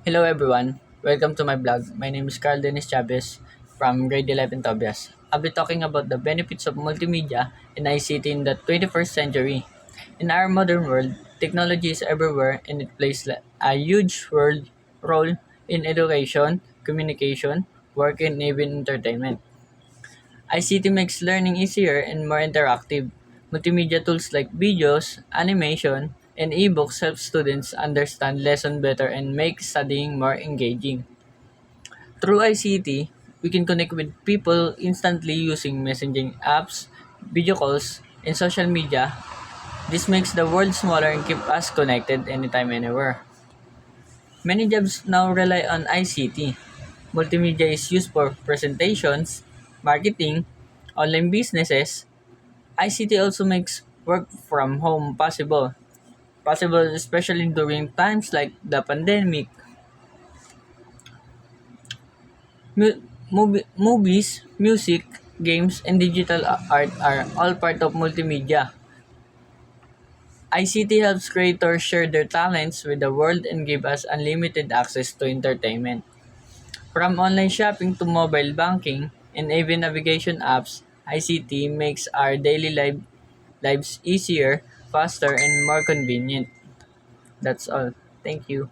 Hello everyone, welcome to my blog. My name is Carl Dennis Chavez from grade 11 Tobias. I'll be talking about the benefits of multimedia and ICT in the 21st century. In our modern world, technology is everywhere and it plays a huge role in education, communication, work, and even entertainment. ICT makes learning easier and more interactive. Multimedia tools like videos, animation, and ebooks help students understand lesson better and make studying more engaging. Through ICT, we can connect with people instantly using messaging apps, video calls, and social media. This makes the world smaller and keep us connected anytime, anywhere. Many jobs now rely on ICT. Multimedia is used for presentations, marketing, online businesses. ICT also makes work from home possible especially during times like the pandemic. Movies, music, games, and digital art are all part of multimedia. ICT helps creators share their talents with the world and give us unlimited access to entertainment. From online shopping to mobile banking and even navigation apps, ICT makes our lives easier, faster, and more convenient. That's all. Thank you.